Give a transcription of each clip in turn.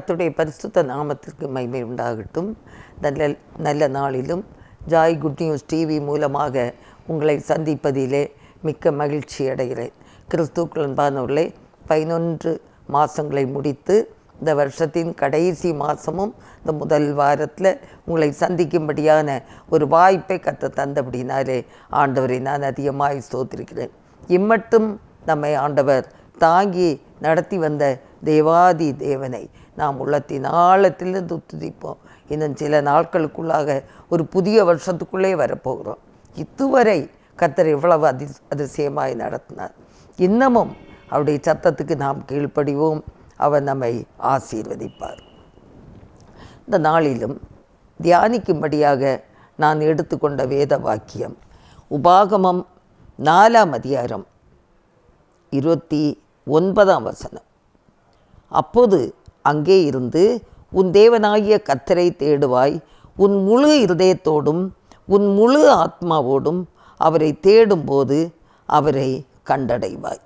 கர்த்தருடைய பரிசுத்த நாமத்திற்கு மகிமை உண்டாகட்டும். நல்ல நாளிலும் ஜாய் குட் நியூஸ் டிவி மூலமாக உங்களை சந்திப்பதிலே மிக்க மகிழ்ச்சி அடைகிறேன். கிறிஸ்துவுக்குள் அன்பானவர்களே, 11 மாதங்களை முடித்து இந்த வருஷத்தின் கடைசி மாதமும் இந்த முதல் வாரத்தில் உங்களை சந்திக்கும்படியான ஒரு வாய்ப்பை கர்த்தர் தந்தபடினாலே ஆண்டவரை நான் அதிகமாக ஸ்தோத்திரிக்கிறேன். இம்மட்டும் நம்மை ஆண்டவர் தாங்கி நடத்தி வந்த தேவாதி தேவனை நாம் உள்ளத்தின் ஆழத்திலிருந்து துதிப்போம். இன்னும் சில நாட்களுக்குள்ளாக ஒரு புதிய வருஷத்துக்குள்ளே வரப்போகிறோம். இதுவரை கர்த்தர் எவ்வளவு அதிசயமாய் நடத்தினார். இன்னமும் அவருடைய சத்தத்துக்கு நாம் கீழ்ப்படிவோம். அவர் நம்மை ஆசீர்வதிப்பார். இந்த நாளிலும் தியானிக்கும்படியாக நான் எடுத்துக்கொண்ட வேத வாக்கியம் உபாகமம் 4ஆம் அதிகாரம் 29ஆம் வசனம். அப்போது அங்கே இருந்து உன் தேவனாகிய கர்த்தரை தேடுவாய், உன் முழு இருதயத்தோடும் உன் முழு ஆத்மாவோடும் அவரை தேடும்போது அவரை கண்டடைவாய்.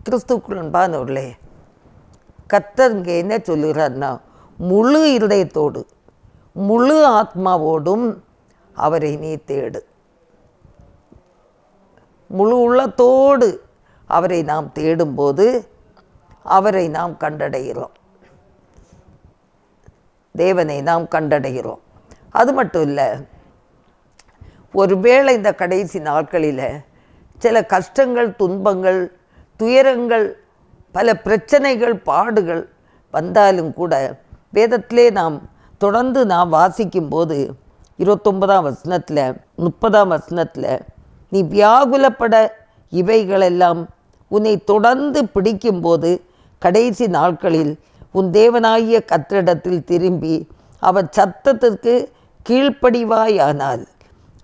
கிறிஸ்துவுக்குள் அன்பானவர்களே, கர்த்தர் இங்கே என்ன சொல்லுகிறார்னா, முழு இருதயத்தோடு முழு ஆத்மாவோடும் அவரை நீ தேடு. முழு உள்ளத்தோடு அவரை நாம் தேடும்போது அவரை நாம் கண்டடைகிறோம், தேவனை நாம் கண்டடைகிறோம். அது மட்டும் இல்லை, ஒருவேளை இந்த கடைசி நாட்களில் சில கஷ்டங்கள், துன்பங்கள், துயரங்கள், பல பிரச்சனைகள், பாடுகள் வந்தாலும் கூட வேதத்திலே நாம் தொடர்ந்து வாசிக்கும்போது 29ஆம் வசனத்தில் 30ஆம் வசனத்தில் நீ வியாகுலப்பட இவைகளெல்லாம் உன்னை தொடர்ந்து பிடிக்கும்போது கடைசி நாட்களில் உன் தேவனாகிய கர்த்தரிடத்தில் திரும்பி அவர் சத்தத்திற்கு கீழ்ப்படிவாயானால்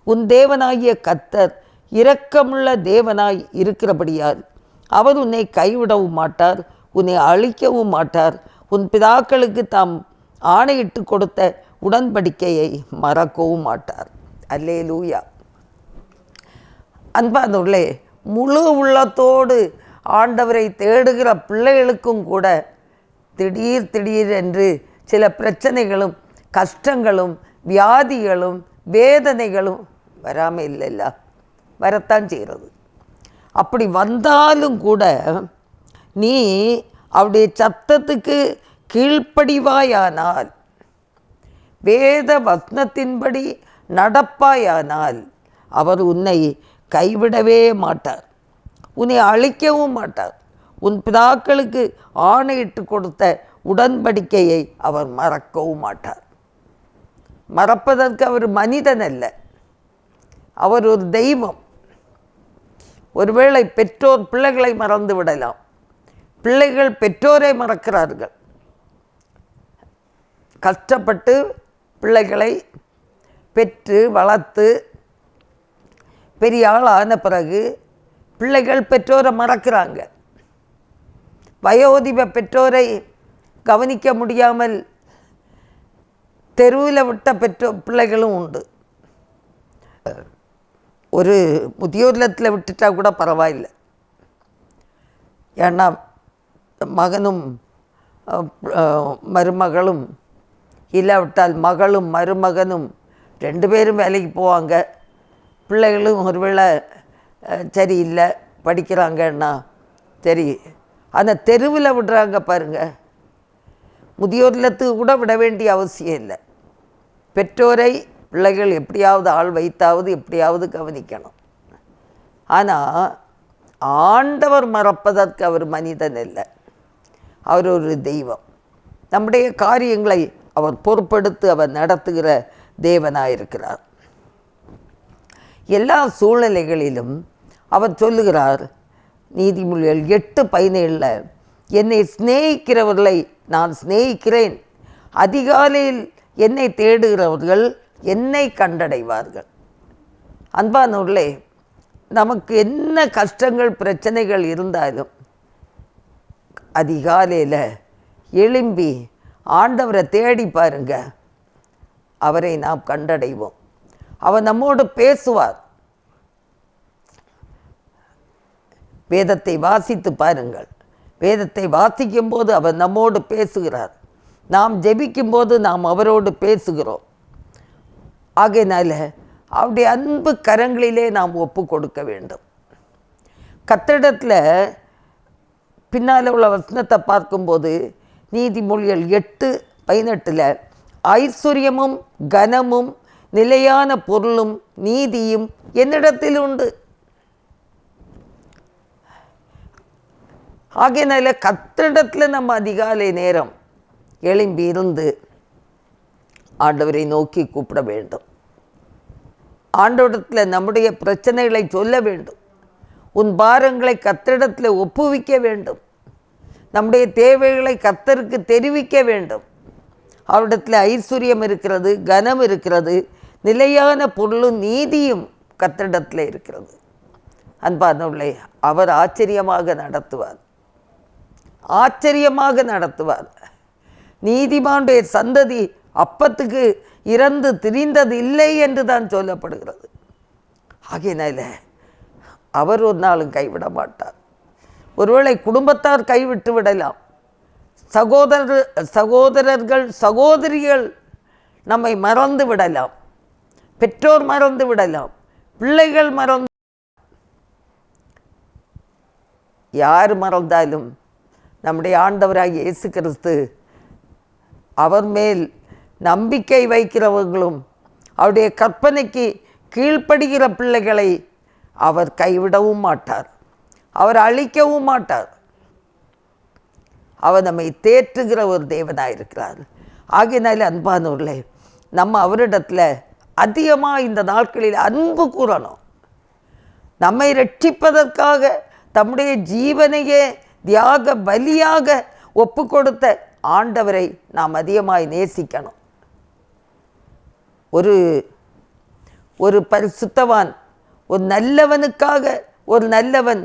உன் தேவனாகிய கர்த்தர் இரக்கமுள்ள தேவனாய் இருக்கிறபடியால் அவர் உன்னை கைவிடவும் மாட்டார், உன்னை அழிக்கவும் மாட்டார், உன் பிதாக்களுக்கு தாம் ஆணையிட்டு கொடுத்த உடன்படிக்கையை மறக்கவும் மாட்டார். அல்லேலூயா. அன்பானவர்களே, முழு உள்ளத்தோடு ஆண்டவரை தேடுகிற பிள்ளைகளுக்கும் கூட திடீர் என்று சில பிரச்சனைகளும் கஷ்டங்களும் வியாதிகளும் வேதனைகளும் வராமல் இல்லைல்ல, வரத்தான் செய்கிறது. அப்படி வந்தாலும் கூட நீ அவருடைய சத்தத்துக்கு கீழ்ப்படிவாயானால், வேத வசனத்தின்படி நடப்பாயானால் அவர் உன்னை கைவிடவே மாட்டார், உன்னை அழிக்கவும் மாட்டார், உன் பிதாக்களுக்கு ஆணையிட்டு கொடுத்த உடன்படிக்கையை அவர் மறக்கவும் மாட்டார். மறப்பதற்கு அவர் மனிதன் அல்ல, அவர் ஒரு தெய்வம். ஒருவேளை பெற்றோர் பிள்ளைகளை மறந்து விடலாம், பிள்ளைகள் பெற்றோரை மறக்கிறார்கள். கஷ்டப்பட்டு பிள்ளைகளை பெற்று வளர்த்து பெரிய ஆள் ஆன பிறகு பிள்ளைகள் பெற்றோரை மறக்கிறாங்க. வயோதிப பெற்றோரை கவனிக்க முடியாமல் தெருவில் விட்ட பிள்ளைகளும் உண்டு. ஒரு முதியோர் இல்லத்தில் விட்டுட்டா கூட பரவாயில்லை. ஏன்னா மகனும் மருமகளும், இல்லாவிட்டால் மகளும் மருமகனும் 2 பேரும் வேலைக்கு போவாங்க. பிள்ளைகளும் ஒருவேளை சரியில்லை, படிக்கிறாங்கன்னா சரி, ஆனால் தெருவில் விடுறாங்க பாருங்கள். முதியோர் இல்லத்துக்கு கூட விட வேண்டிய அவசியம் இல்லை. பெற்றோரை பிள்ளைகள் எப்படியாவது ஆள் வைத்தாவது எப்படியாவது கவனிக்கணும். ஆனால் ஆண்டவர் மறப்பதற்கு அவர் மனிதன் இல்லை, அவர் ஒரு தெய்வம். நம்முடைய காரியங்களை அவர் பொறுப்பெடுத்து அவர் நடத்துகிற தேவனாயிருக்கிறார். எல்லா சூழ்நிலைகளிலும் அவர் சொல்லுகிறார், நீதிமொழிகள் 8:17, என்னை சிநேகிக்கிறவர்களை நான் சிநேகிக்கிறேன், அதிகாலையில் என்னை தேடுகிறவர்கள் என்னை கண்டடைவார்கள். அன்பானவர்களே, நமக்கு என்ன கஷ்டங்கள் பிரச்சனைகள் இருந்தாலும் அதிகாலையில் எழும்பி ஆண்டவரை தேடி பாருங்க, அவரை நாம் கண்டடைவோம். அவர் நம்மோடு பேசுவார். வேதத்தை வாசித்து பாருங்கள். வேதத்தை வாசிக்கும் போது அவர் நம்மோடு பேசுகிறார். நாம் ஜெபிக்கும்போது நாம் அவரோடு பேசுகிறோம். ஆகையினால அவருடைய அன்பு கரங்களிலே நாம் ஒப்பு கொடுக்க வேண்டும். கர்த்தரிடத்தில் பின்னால் உள்ள வசனத்தை பார்க்கும்போது நீதிமொழிகள் 8:18 ஐஸ்வர்யமும் கனமும் நிலையான பொருளும் நீதியும் என்னிடத்தில் உண்டு. ஆகையினால கர்த்தரிடத்தில் நம்ம அதிகாலை நேரம் எழும்பி இருந்து ஆண்டவரை நோக்கி கூப்பிட வேண்டும். ஆண்டவரிடத்தில் நம்முடைய பிரச்சனைகளை சொல்ல வேண்டும். உன் பாரங்களை கர்த்தரிடத்தில் ஒப்புவிக்க வேண்டும். நம்முடைய தேவைகளை கர்த்தருக்கு தெரிவிக்க வேண்டும். அவரிடத்தில் ஐஸ்வர்யம் இருக்கிறது, கனம் இருக்கிறது, நிலையான பொருளும் நீதியும் கர்த்தரிடத்தில் இருக்கிறது. அன்பானவர்களே, அவர் ஆச்சரியமாக நடத்துவார், ஆச்சரியமாக நடத்துவார். நீதிமானுடைய சந்ததி அப்பத்துக்கு இறந்து திரிந்தது இல்லை என்று தான் சொல்லப்படுகிறது. ஆகையினால அவர் ஒரு நாளும் கைவிட மாட்டார். ஒருவேளை குடும்பத்தார் கைவிட்டு விடலாம், சகோதரர்கள் சகோதரிகள் நம்மை மறந்து விடலாம், பெற்றோர் மறந்து விடலாம், பிள்ளைகள் மறந்து, யார் மறந்தாலும் நம்முடைய ஆண்டவராகிய இயேசு கிறிஸ்து அவர் மேல் நம்பிக்கை வைக்கிறவர்களும் அவருடைய கற்பனைக்கு கீழ்ப்படுகிற பிள்ளைகளை அவர் கைவிடவும் மாட்டார், அவர் அழிக்கவும் மாட்டார். அவர் நம்மை தேற்றுகிற ஒரு தேவனாயிருக்கிறார். ஆகையினாலே அன்பானவர்களே, நம்ம அவரிடத்தில் அதிகமாக இந்த நாட்களில் அன்பு கூறணும். நம்மை ரட்சிப்பதற்காக தம்முடைய ஜீவனையே தியாக பலியாக ஒப்பு கொடுத்த ஆண்டவரை நாம் அதிகமாய் நேசிக்கணும். ஒரு பரிசுத்தவான், ஒரு நல்லவனுக்காக ஒரு நல்லவன்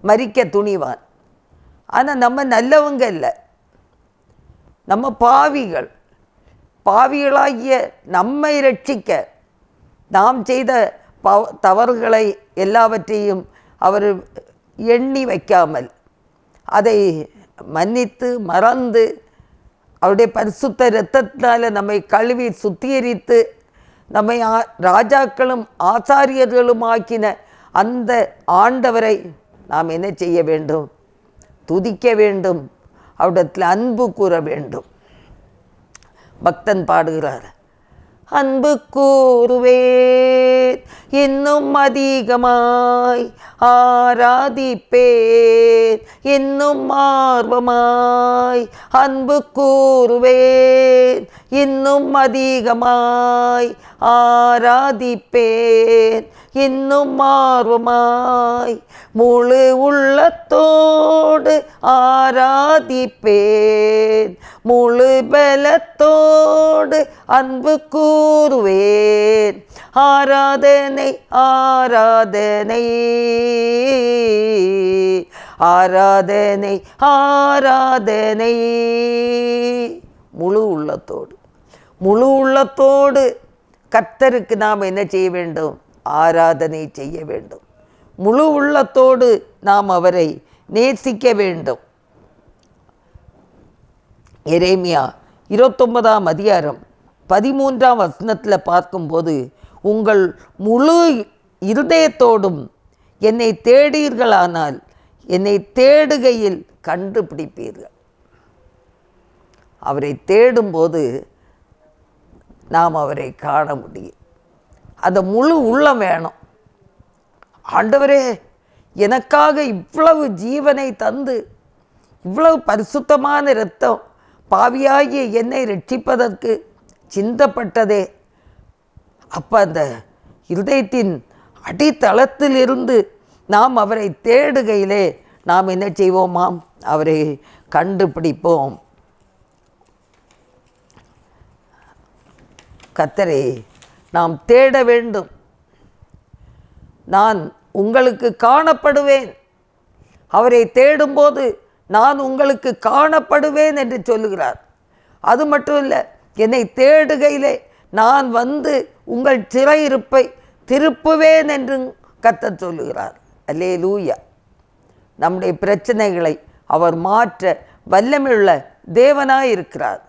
மரிக்க துணிவான். ஆனால் நம்ம நல்லவங்க இல்லை, நம்ம பாவிகளாகிய நம்மை ரட்சிக்க நாம் செய்த தவறுகளை எல்லாவற்றையும் அவர் எண்ணி வைக்காமல் அதை மன்னித்து மறந்து அவருடைய பரிசுத்த இரத்தத்தினால நம்மை கழுவி சுத்திகரித்து நம்மை ராஜாக்களும் ஆசாரியர்களும் ஆக்கின அந்த ஆண்டவரை நாம் என்ன செய்ய வேண்டும்? துதிக்க வேண்டும், அவரிடத்தில் அன்பு கூற வேண்டும். பக்தன் பாடுகிறார், அன்பு கூறுவேன் இன்னும் அதிகமாய், ஆராதிப்பேன் இன்னும் ஆர்வமாய், அன்பு கூறுவேன் இன்னும் அதிகமாய், ஆராதிப்பேன் இன்னும் ஆர்வமாய், முழு உள்ளத்தோடு ஆராதிப்பேன், முழு பலத்தோடு அன்பு கூறுவேன், ஆராதனை ஆராதனை ஆராதனை ஆராதனை. முழு உள்ளத்தோடு கர்த்தருக்கு நாம் என்ன செய்ய வேண்டும்? ஆராதனை செய்ய வேண்டும். முழு உள்ளத்தோடு நாம் அவரை நேசிக்க வேண்டும். எரேமியா 29ஆம் அதிகாரம் 13ஆம் வசனத்தில் பார்க்கும்போது, உங்கள் முழு இருதயத்தோடும் என்னை தேடீர்களானால் என்னை தேடுகையில் கண்டுபிடிப்பீர்கள். அவரை தேடும்போது நாம் அவரை காண முடியும். அந்த முழு உள்ளம் வேணும். ஆண்டவரே, எனக்காக இவ்வளவு ஜீவனை தந்து இவ்வளவு பரிசுத்தமான இரத்தம் பாவியாகிய என்னை ரட்சிப்பதற்கு சிந்தப்பட்டதே. அப்போ அந்த இருதயத்தின் அடித்தளத்திலிருந்து நாம் அவரை தேடுகையிலே நாம் என்ன செய்வோமாம்? அவரை கண்டுபிடிப்போம். கர்த்தரே, நாம் தேட வேண்டும். நான் உங்களுக்கு காணப்படுவேன். அவரை தேடும்போது நான் உங்களுக்கு காணப்படுவேன் என்று சொல்லுகிறார். அது மட்டும் இல்லை, என்னை தேடுகையிலே நான் வந்து உங்கள் சிறையிருப்பை திருப்புவேன் என்று கர்த்தர் சொல்லுகிறார். அல்லேலூயா. நம்முடைய பிரச்சனைகளை அவர் மாற்ற வல்லமையுள்ள தேவனாயிருக்கிறார்.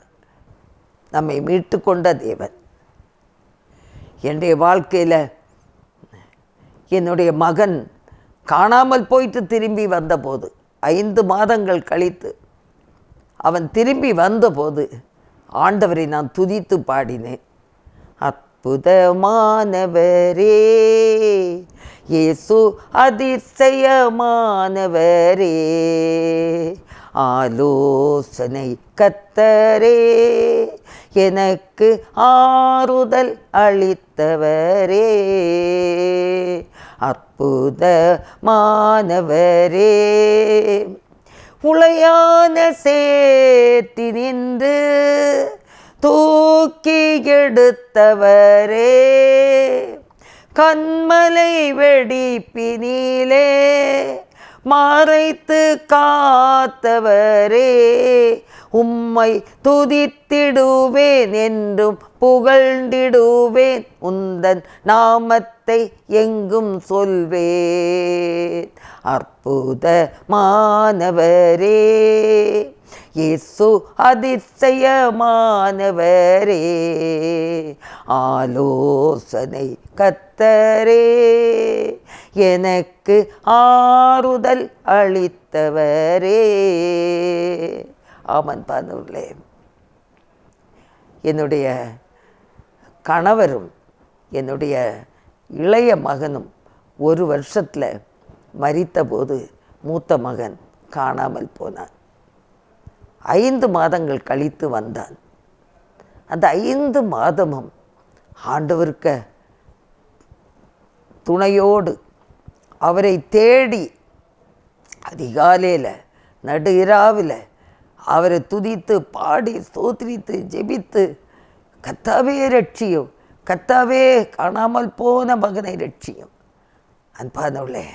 நம்மை மீட்டு கொண்ட தேவன். என்னுடைய வாழ்க்கையில் என்னுடைய மகன் காணாமல் போயிட்டு திரும்பி வந்தபோது 5 மாதங்கள் கழித்து அவன் திரும்பி வந்தபோது ஆண்டவரை நான் துதித்து பாடினேன். அற்புதமானவரே இயேசு, அதிசயமானவரே, ஆலோசனை கர்த்தரே, எனக்கு ஆறுதல் அளித்தவரே, அற்புதமானவரே, உளையான சேற்றினின்று தூக்கி எடுத்தவரே, கண்மலை வெடிப்பினிலே மறைத்து காத்தவரே, உம்மை துதித்திடுவேன் என்றும் புகழ்ந்திடுவேன், உந்தன் நாமத்தை எங்கும் சொல்வேன். அற்புதமானவரே இயேசு, அதிசயமானவரே, ஆலோசனை கர்த்தரே, எனக்கு ஆறுதல் அளித்தவரே. ஆமன் பானூர்களே, என்னுடைய கணவரும் என்னுடைய இளைய மகனும் 1 வருஷத்தில் மரித்தபோது மூத்த மகன் காணாமல் போனான். 5 மாதங்கள் கழித்து வந்தான். அந்த 5 மாதமும் ஆண்டவருக்கு துணையோடு அவரை தேடி அதிகாலையில் நடு இரவில் அவரை துதித்து பாடி ஸ்தோத்திரித்து ஜெபித்து, கர்த்தாவே ரட்சியும், கர்த்தாவே காணாமல் போன மகனை ரட்சியும். அன்பானவர்களே,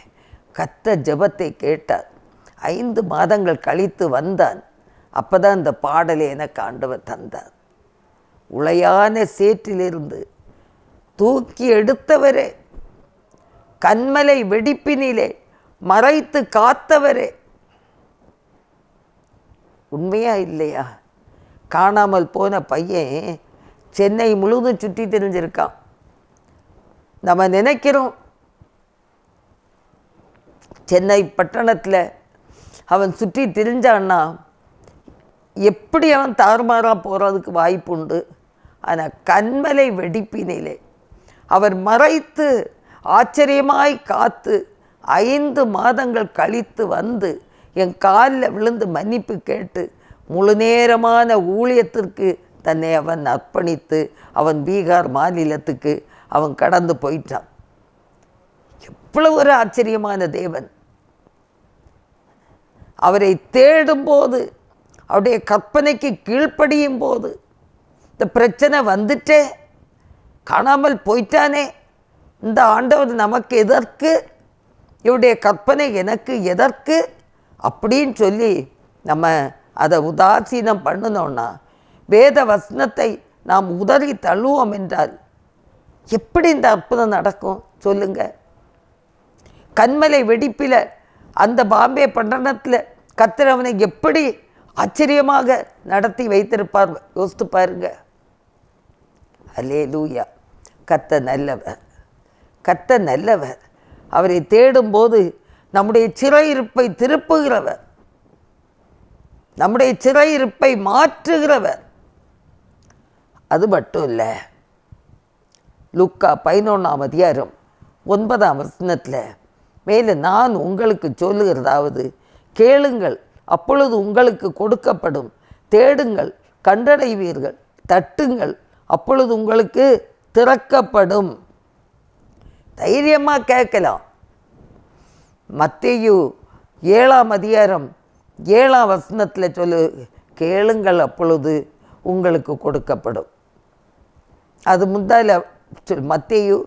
கர்த்தர் ஜெபத்தை கேட்டார். 5 மாதங்கள் கழித்து வந்தான். அப்போ தான் இந்த பாடலை எனக்கு ஆண்டவர் தந்தார். உளையான சேற்றிலிருந்து தூக்கி எடுத்தவரே, கண்மலை வெடிப்பினிலே மறைத்து காத்தவரே. உண்மையா இல்லையா? காணாமல் போன பையன் சென்னை முழுவதும் சுற்றி தெரிஞ்சிருக்கான். நம்ம நினைக்கிறோம் சென்னை பட்டணத்தில் அவன் சுற்றி தெரிஞ்சான்னா எப்படி அவன் தாறுமாறாக போகிறதுக்கு வாய்ப்பு உண்டு. ஆனால் கண்மலை வெடிப்பினிலே அவர் மறைத்து ஆச்சரியமாய் காத்து 5 மாதங்கள் கழித்து வந்து என் காலில் விழுந்து மன்னிப்பு கேட்டு முழு நேரமான ஊழியத்திற்கு தன்னை அவன் அர்ப்பணித்து அவன் பீகார் மாநிலத்துக்கு அவன் கடந்து போயிட்டான். எவ்வளவு ஒரு ஆச்சரியமான தேவன்! அவரை தேடும்போது, அவருடைய கற்பனைக்கு கீழ்ப்படியும் போது, இந்த பிரச்சனை வந்துட்டே காணாமல் போயிட்டானே, இந்த ஆண்டவர் நமக்கு எதற்கு, இவருடைய கற்பனை எனக்கு எதற்கு அப்படின்னு சொல்லி நம்ம அதை உதாசீனம் பண்ணினோன்னா, வேத வசனத்தை நாம் உதறி தள்ளுவோம் என்றால் எப்படி இந்த அற்புதம் நடக்கும் சொல்லுங்க? கண்மலை வெடிப்பில் அந்த பாம்பே பட்டணத்தில் கர்த்தர் அவனை எப்படி ஆச்சரியமாக நடத்தி வைத்திருப்பார் யோசித்து பாருங்க. அல்லேலூயா! கர்த்தர் நல்லவர், கர்த்தர் நல்லவர். அவரை தேடும்போது நம்முடைய சிறையிருப்பை திருப்புகிறவர், நம்முடைய சிறையிருப்பை மாற்றுகிறவர். அது மட்டும் இல்லை, லூக்கா 11ஆம் அதிகாரம் 9ஆம் வசனத்தில் மேலே நான் உங்களுக்கு சொல்லுகிறதாவது, கேளுங்கள் அப்பொழுது உங்களுக்கு கொடுக்கப்படும், தேடுங்கள் கண்டடைவீர்கள், தட்டுங்கள் அப்பொழுது உங்களுக்கு திறக்கப்படும். தைரியமாக கேட்கலாம். மத்தேயு 7ஆம் அதிகாரம் 7ஆம் வசனத்தில் சொல்லு, கேளுங்கள் அப்பொழுது உங்களுக்கு கொடுக்கப்படும். அது முந்தால மத்தேயு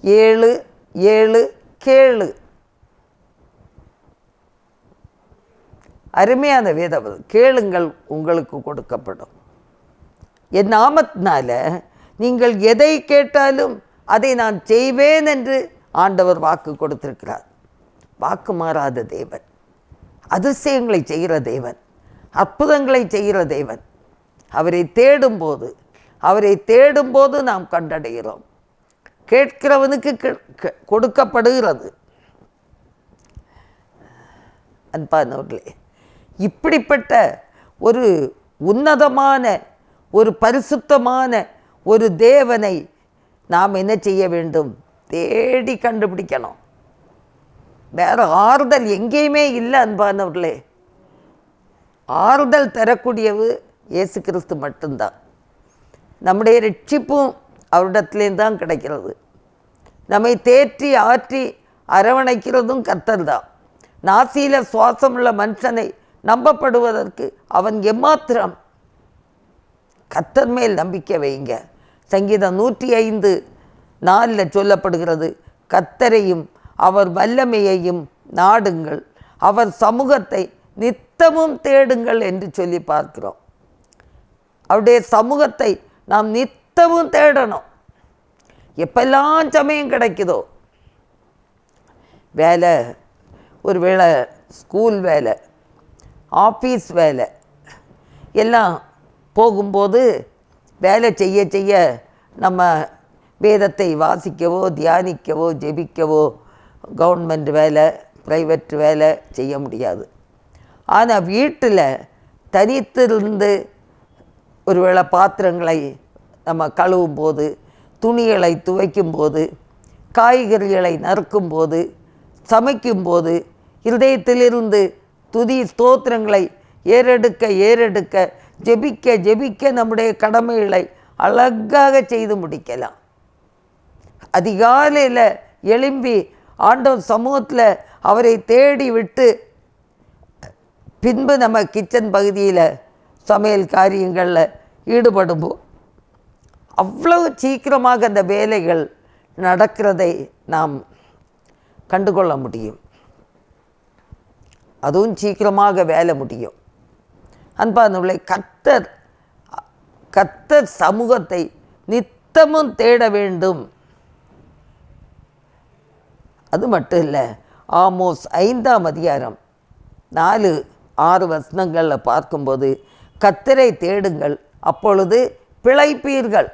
7:7 கேளு. அருமையான வேதம். கேளுங்கள் உங்களுக்கு கொடுக்கப்படும். என் நாமத்தினால நீங்கள் எதை கேட்டாலும் அதை நான் செய்வேன் என்று ஆண்டவர் வாக்கு கொடுத்திருக்கிறார். வாக்கு மாறாத தேவன். அதிசயங்களை செய்கிற தேவன், அற்புதங்களை செய்கிற தேவன். அவரை தேடும்போது நாம் கண்டடைகிறோம். கேட்கிறவனுக்கு கொடுக்கப்படுகிறது. அன்பானவர்களே, இப்படிப்பட்ட ஒரு உன்னதமான, ஒரு பரிசுத்தமான ஒரு தேவனை நாம் என்ன செய்ய வேண்டும்? தேடி கண்டுபிடிக்கணும். வேற ஆறுதல் எங்கேயுமே இல்லை அன்பானவர்களே. ஆறுதல் தரக்கூடியது இயேசு கிறிஸ்து மட்டும்தான். நம்முடைய ரட்சிப்பும் அவரிடத்துலேருந்து தான் கிடைக்கிறது. நம்மை தேற்றி ஆற்றி அரவணைக்கிறதும் கர்த்தர் தான். நாசியில் சுவாசமுள்ள மனுஷனை நம்பப்படுவதற்கு அவன் எம்மாத்திரம்? கர்த்தர் மேல் நம்பிக்கை வைங்க. சங்கீதம் 105:4 சொல்லப்படுகிறது, கர்த்தரையும் அவர் வல்லமையையும் நாடுங்கள், அவர் சமூகத்தை நித்தமும் தேடுங்கள் என்று சொல்லி பார்க்கிறோம். அவருடைய சமூகத்தை நாம் நித்தமும் தேடணும். எப்பெல்லாம் சமயம் கிடைக்குதோ, வேலை, ஒரு வேளை ஸ்கூல் வேலை, ஆஃபீஸ் வேலை எல்லாம் போகும்போது வேலை செய்ய செய்ய நம்ம வேதத்தை வாசிக்கவோ தியானிக்கவோ ஜெபிக்கவோ கவர்மெண்ட் வேலை ப்ரைவேட் வேலை செய்ய முடியாது. ஆனால் வீட்டில் தனித்திருந்து ஒருவேளை பாத்திரங்களை நம்ம கழுவும் போது, துணிகளை துவைக்கும்போது, காய்கறிகளை நறுக்கும்போது, சமைக்கும்போது, இருதயத்திலிருந்து துதி ஸ்தோத்திரங்களை ஏறெடுக்க ஜெபிக்க நம்முடைய கடமைகளை அழகாக செய்து முடிக்கலாம். அதிகாலையில் எழும்பி ஆண்டவர் சமூகத்தில் அவரை தேடி விட்டு பின்பு நம்ம கிச்சன் பகுதியில் சமையல் காரியங்களில் ஈடுபடும்போது அவ்வளவு சீக்கிரமாக அந்த வேலைகள் நடக்கிறதை நாம் கண்டுகொள்ள முடியும். அதுவும் சீக்கிரமாக வேலை முடியும். அன்பானவர்களே, கர்த்தர் சமூகத்தை நித்தமும் தேட வேண்டும். அது மட்டும் இல்லை, ஆமோஸ் 5:4-6 பார்க்கும்போது, கர்த்தரை தேடுங்கள், அப்பொழுது பிழைப்பீர்கள்.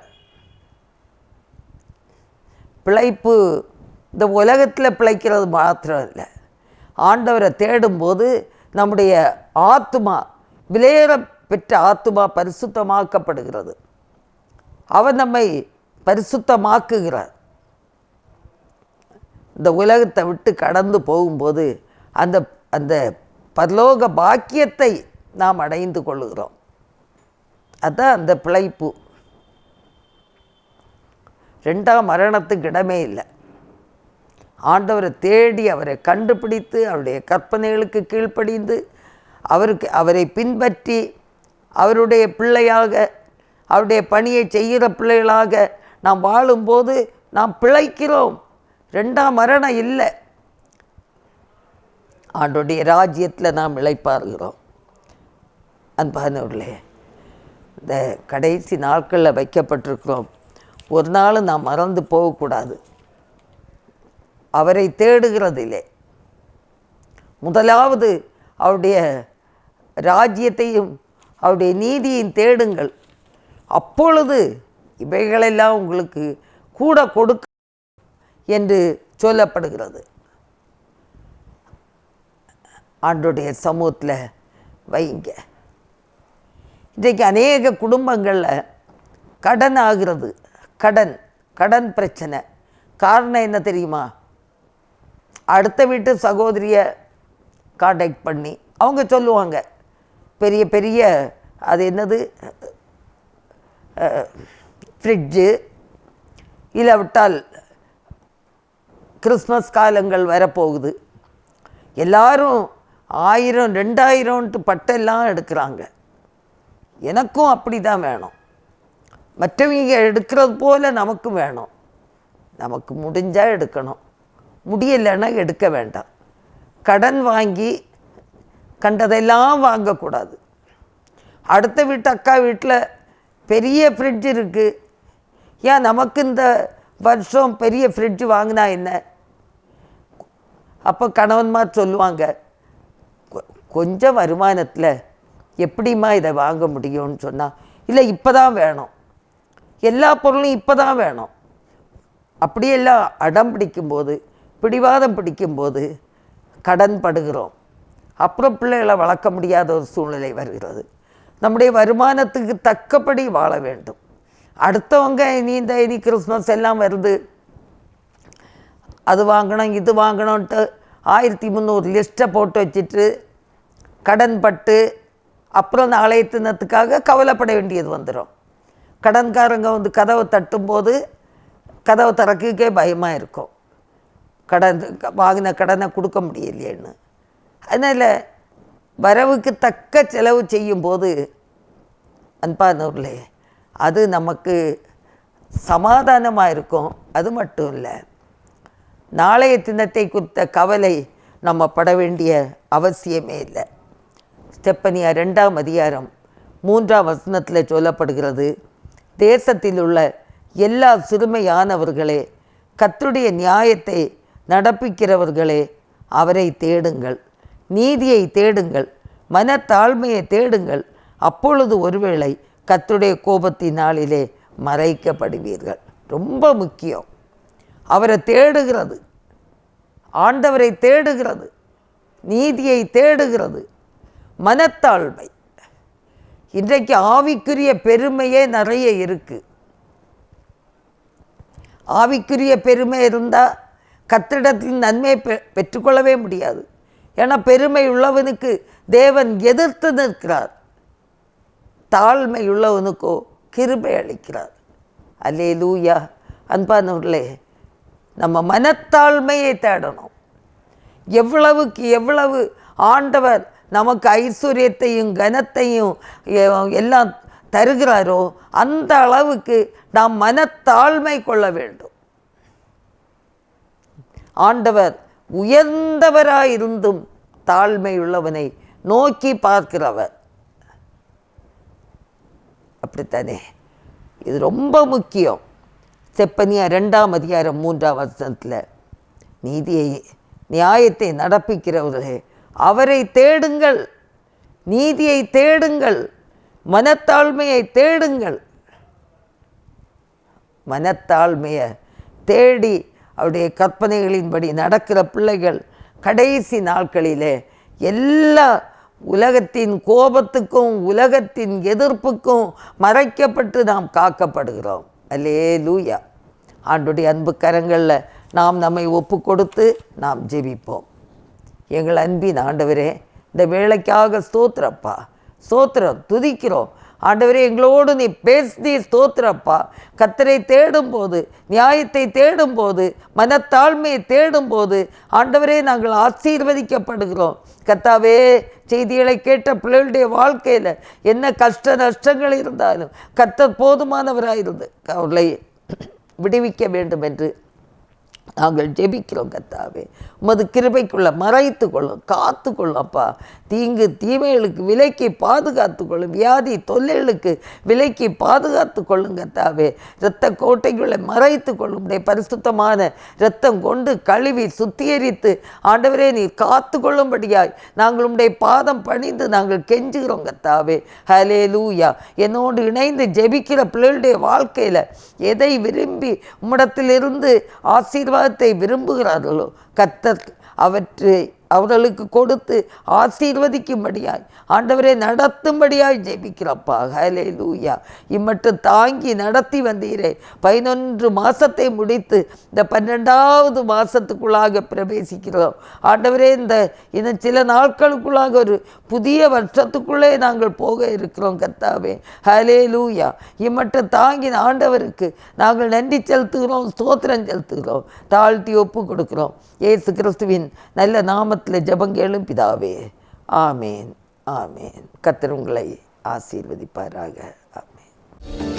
பிழைப்பு இந்த உலகத்தில் பிழைக்கிறது மாத்திரம் இல்லை, ஆண்டவரை தேடும்போது நம்முடைய ஆத்துமா, விலையேற பெற்ற ஆத்துமா பரிசுத்தமாக்கப்படுகிறது. அவர் நம்மை பரிசுத்தமாக்குகிறார். இந்த உலகத்தை விட்டு கடந்து போகும்போது அந்த அந்த பரலோக பாக்கியத்தை நாம் அடைந்து கொள்ளுகிறோம். அதுதான் அந்த பிழைப்பு. 2ஆம் மரணத்துக்கு இடமே இல்லை. ஆண்டவரை தேடி அவரை கண்டுபிடித்து அவருடைய கற்பனைகளுக்கு கீழ்ப்படிந்து அவரை பின்பற்றி அவருடைய பிள்ளையாக, அவருடைய பணியை செய்கிற பிள்ளைகளாக நாம் வாழும்போது நாம் பிழைக்கிறோம். 2ஆம் மரணம் இல்லை. ஆண்டோடைய ராஜ்யத்தில் நாம் இளைப்பாறுகிறோம். அன்பானவர்களே, இந்த கடைசி நாட்களில் வைக்கப்பட்டிருக்கிறோம். ஒரு நாள் நாம் மறந்து போகக்கூடாது. அவரை தேடுகிறதில்லை. முதலாவது அவருடைய ராஜ்யத்தையும் அவருடைய நீதியையும் தேடுங்கள், அப்பொழுது இவைகளெல்லாம் உங்களுக்கு கூட கொடுக்க என்று சொல்லப்படுகிறது. ஆண்டோடைய சமூகத்தில் வைங்க. இன்றைக்கு அநேக குடும்பங்களில் கடன் ஆகிறது. கடன் பிரச்சனை. காரணம் என்ன தெரியுமா? அடுத்த வீட்டு சகோதரியை காண்டாக்ட் பண்ணி அவங்க சொல்லுவாங்க, பெரிய பெரிய அது என்னது ஃப்ரிட்ஜு, இல்லாவிட்டால் கிறிஸ்மஸ் காலங்கள் வரப்போகுது, எல்லாரும் 1000-2000 பட்டெல்லாம் எடுக்கிறாங்க. எனக்கும் அப்படி தான் வேணும். மற்றவங்க எடுக்கிறது போல் நமக்கும் வேணும். நமக்கு முடிஞ்சால் எடுக்கணும், முடியலைன்னா எடுக்க வேண்டாம். கடன் வாங்கி கண்டதெல்லாம் வாங்கக்கூடாது. அடுத்த வீட்டு அக்கா வீட்டில் பெரிய ஃப்ரிட்ஜ் இருக்குது, ஏன் நமக்கு இந்த வருஷம் பெரிய ஃப்ரிட்ஜ் வாங்கினா என்ன? அப்போ கணவன்மார் சொல்லுவாங்க, கொஞ்சம் வருமானத்தில் எப்படிம்மா இதை வாங்க முடியும்னு சொன்னால், இல்லை இப்போ தான் வேணும், எல்லா பொருளும் இப்போ தான் வேணும், அப்படியெல்லாம் அடம் பிடிக்கும்போது, பிடிவாதம் பிடிக்கும்போது கடன் படுகிறோம். அப்புறம் பிள்ளைகளை வளர்க்க முடியாத ஒரு சூழ்நிலை வருகிறது. நம்முடைய வருமானத்துக்கு தக்கபடி வாழ வேண்டும். அடுத்தவங்க இனி கிறிஸ்மஸ் எல்லாம் வருது, அது வாங்கணும் இது வாங்கணுன்ட்டு 1300 லிஸ்ட்டை போட்டு வச்சுட்டு கடன் பட்டு அப்புறம் நாளைய தினத்துக்காக கவலைப்பட வேண்டியது வந்துடும். கடன்காரங்க வந்து கதவை தட்டும்போது கதவை திறக்கே பயமாக இருக்கும், வாங்கின கடனை கொடுக்க முடியலையேன்னு. அதனால் வரவுக்கு தக்க செலவு செய்யும்போது அன்பானவர்களே அது நமக்கு சமாதானமாக இருக்கும். அது மட்டும் இல்லை, நாளைய தினத்தை குறித்த கவலை நம்ம பட வேண்டிய அவசியமே இல்லை. ஸ்தெப்பனியா 2ஆம் அதிகாரம் 3ஆம் வசனத்தில் சொல்லப்படுகிறது, தேசத்தில் உள்ள எல்லா சிறுமையானவர்களே, கர்த்தருடைய நியாயத்தை நடப்பிக்கிறவர்களே, அவரை தேடுங்கள், நீதியை தேடுங்கள், மனத்தாழ்மையை தேடுங்கள், அப்பொழுது ஒருவேளை கர்த்தருடைய கோபத்தின் நாளிலே மறைக்கப்படுவீர்கள். ரொம்ப முக்கியம் அவரை தேடுகிறது, ஆண்டவரை தேடுகிறது, நீதியை தேடுகிறது, மனத்தாழ்மை. இன்றைக்கு ஆவிக்குரிய பெருமையே நிறைய இருக்கு. ஆவிக்குரிய பெருமை இருந்தால் கர்த்தரிடத்தில் நன்மையை பெற்றுக்கொள்ளவே முடியாது. ஏன்னா பெருமை உள்ளவனுக்கு தேவன் எதிர்த்து நிற்கிறார், தாழ்மை உள்ளவனுக்கோ கிருபை அளிக்கிறார். அல்லேலூயா. அன்பானவர்களே, நம்ம மனத்தாழ்மையை தேடணும். எவ்வளவுக்கு எவ்வளவு ஆண்டவர் நமக்கு ஐஸ்வர்யத்தையும் கனத்தையும் எல்லாம் தருகிறாரோ அந்த அளவுக்கு நாம் மனத்தாழ்மை கொள்ள வேண்டும். ஆண்டவர் உயர்ந்தவராயிருந்தும் தாழ்மை உள்ளவனை நோக்கி பார்க்கிறவர். அப்படித்தானே? இது ரொம்ப முக்கியம். செப்பனியா 2ஆம் அதிகாரம் 3ஆம் வசனத்தில், நீதியை நியாயத்தை நடப்பிக்கிறவர்களே, அவரை தேடுங்கள், நீதியை தேடுங்கள், மனத்தாழ்மையை தேடுங்கள். மனத்தாழ்மையை தேடி அவருடைய கற்பனைகளின்படி நடக்கிற பிள்ளைகள் கடைசி நாட்களிலே எல்லா உலகத்தின் கோபத்துக்கும் உலகத்தின் எதிர்ப்புக்கும் மறைக்கப்பட்டு நாம் காக்கப்படுகிறோம். அல்லேலூயா. ஆண்டுடைய அன்பு கரங்களில் நாம் நம்மை ஒப்பு கொடுத்து நாம் ஜெபிப்போம். எங்கள் அன்பின் ஆண்டவரே, இந்த வேலைக்காக ஸ்தோத்திரப்பா, ஸ்தோத்திரம், துதிக்கிறோம். ஆண்டவரே, எங்களோடு நீ பேசி ஸ்தோத்திரப்பா. கர்த்தரை தேடும்போது, நியாயத்தை தேடும்போது, மனத்தாழ்மையை தேடும்போது ஆண்டவரே நாங்கள் ஆசீர்வதிக்கப்படுகிறோம். கர்த்தாவே, செய்திகளை கேட்ட பிள்ளைகளுடைய வாழ்க்கையில் என்ன கஷ்ட நஷ்டங்கள் இருந்தாலும் கர்த்தர் போதுமானவராயிருந்து அவர்களை விடுவிக்க வேண்டும் என்று நாங்கள் ஜெபிக்கிறோம். கர்த்தாவே, உமது கிருபைக்குள்ள மறைத்து கொள்ளும், காத்து கொள்ளும்ப்பா. தீங்கு தீமைகளுக்கு விலக்கி பாதுகாத்து கொள்ளும், வியாதி தொல்லைகளுக்கு விலக்கி பாதுகாத்து கொள்ளும். கர்த்தாவே, இரத்த கோட்டைக்குள்ளே மறைத்து கொள்ளும். பரிசுத்தமான இரத்தம் கொண்டு கழுவி சுத்திகரித்து ஆண்டவரே நீர் காத்து கொள்ளும்படியாய் நாங்கள் உம்முடைய பாதம் பணிந்து நாங்கள் கெஞ்சுகிறோம். கர்த்தாவே, ஹல்லேலூயா. என்னோடு இணைந்து ஜெபிக்கிற பிள்ளைகளுடைய வாழ்க்கையில் எதை விரும்பி உம்மிடத்திலிருந்து ஆசீர்வாதத்தை விரும்புகிறார்களோ கர்த்தர் அவர்களுக்கு கொடுத்து ஆசீர்வதிக்கும்படியாய் ஆண்டவரே நடத்தும்படியாய் ஜெபிக்கிறப்பா. ஹல்லேலூயா. இம்மட்டும் தாங்கி நடத்தி வந்தீரே. 11 மாதத்தை முடித்து இந்த 12வது மாதத்துக்குள்ளாக பிரவேசிக்கிறோம். ஆண்டவரே, இந்த சில நாட்களுக்குள்ளாக ஒரு புதிய வருஷத்துக்குள்ளே நாங்கள் போக இருக்கிறோம். கர்த்தாவே, ஹல்லேலூயா. இம்மட்டும் தாங்கின ஆண்டவருக்கு நாங்கள் நன்றி செலுத்துகிறோம், ஸ்தோத்திரம் செலுத்துகிறோம், தாழ்த்தி ஒப்பு கொடுக்கிறோம். இயேசு கிறிஸ்துவின் நல்ல நாமத்தில் ஜெபம் கேளும் பிதாவே. ஆமேன், ஆமேன். கர்த்தர் உங்களை ஆசீர்வதிப்பாராக. ஆமேன்.